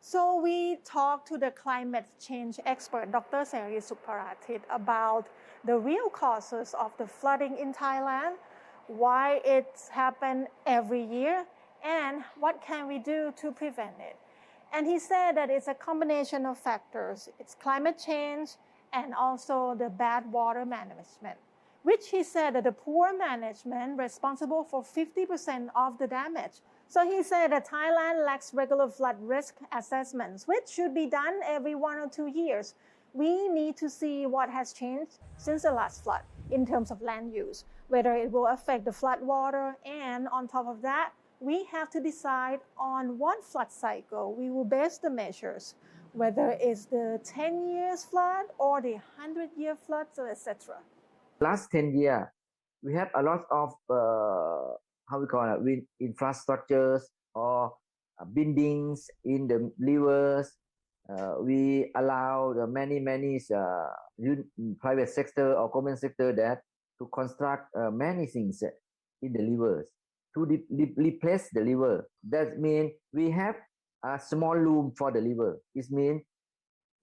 So we talked to the climate change expert, Dr. Seri Suparathit, about the real causes of the flooding in Thailand, why it's happened every year, and what can we do to prevent it. And he said that it's a combination of factors. It's climate change and also the bad water management, which he said that the poor management responsible for 50% of the damage. So he said that Thailand lacks regular flood risk assessments, which should be done every 1 or 2 years. We need to see what has changed since the last flood in terms of land use, whether it will affect the flood water, and on top of that, we have to decide on what flood cycle we will base the measures, whether it's the 10 years flood or the 100-year flood, etc. Last 10 years, we have a lot of how we call it, with infrastructures or buildings in the rivers. We allow the many private sector or government sector that to construct many things in the rivers to replace the river. That means we have a small room for the river. It means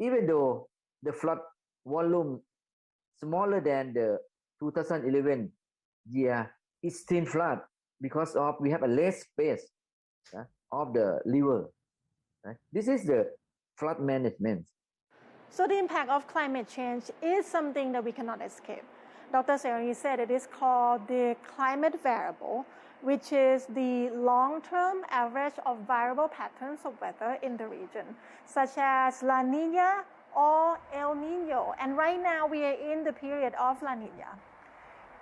even though the flood volume smaller than the 2011 year, it's still flood because of we have a less space of the river. This is the flood management. So the impact of climate change is something that we cannot escape. Dr. Seri said it is called the climate variable, which is the long-term average of variable patterns of weather in the region, such as La Nina or El Nino. And right now we are in the period of La Nina.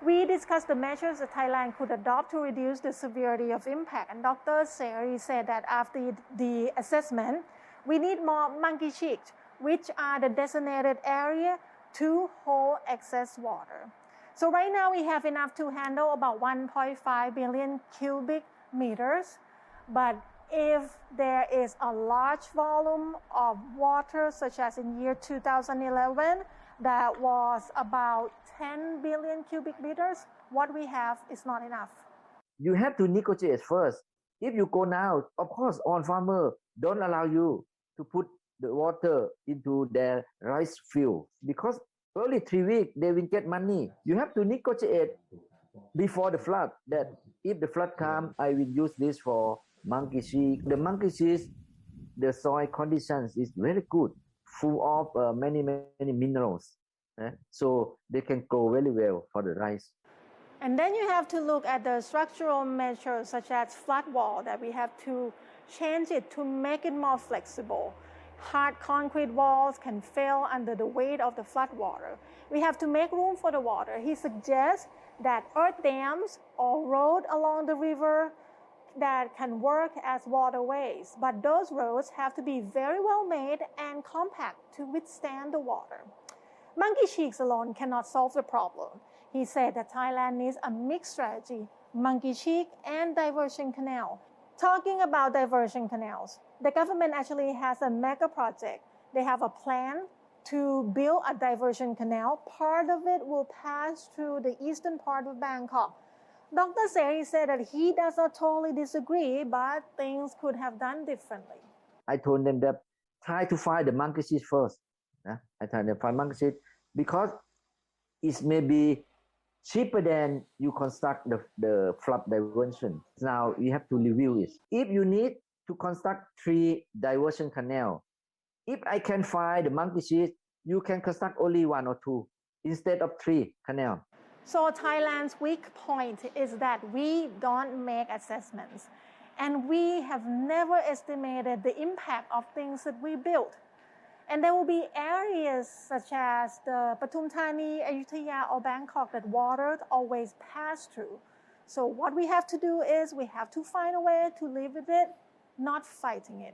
We discussed the measures that Thailand could adopt to reduce the severity of impact. And Dr. Seri said that after the assessment, we need more monkey cheeks, which are the designated area to hold excess water. So right now we have enough to handle about 1.5 billion cubic meters. But if there is a large volume of water, such as in year 2011, that was about 10 billion cubic meters, what we have is not enough. You have to negotiate first. If you go now, of course, all farmers don't allow you to put the water into their rice field because only 3 weeks they will get money. You have to negotiate before the flood that if the flood comes, I will use this for monkey seed. The monkey seed, the soil conditions is very good, full of many minerals. So they can grow very well for the rice. And then you have to look at the structural measures such as flood wall that we have to change it to make it more flexible. Hard concrete walls can fail under the weight of the flood water. We have to make room for the water. He suggests that earth dams or roads along the river that can work as waterways, but those roads have to be very well made and compact to withstand the water. Monkey cheeks alone cannot solve the problem. He said that Thailand needs a mixed strategy, monkey cheek and diversion canal. Talking about diversion canals, the government actually has a mega project. They have a plan to build a diversion canal. Part of it will pass through the eastern part of Bangkok. Dr. Seri said that he does not totally disagree, but things could have done differently. I told them that try to find the monkey seed first. I told them find monkey seed because it may be cheaper than you construct the flood diversion. Now you have to review it. If you need to construct 3 diversion canal, if I can find the monkey seed, you can construct only 1 or 2 instead of 3 canal. So Thailand's weak point is that we don't make assessments, and we have never estimated the impact of things that we built. And there will be areas such as the Pathum Thani, Ayutthaya, or Bangkok that water always pass through. So what we have to do is we have to find a way to live with it, not fighting it.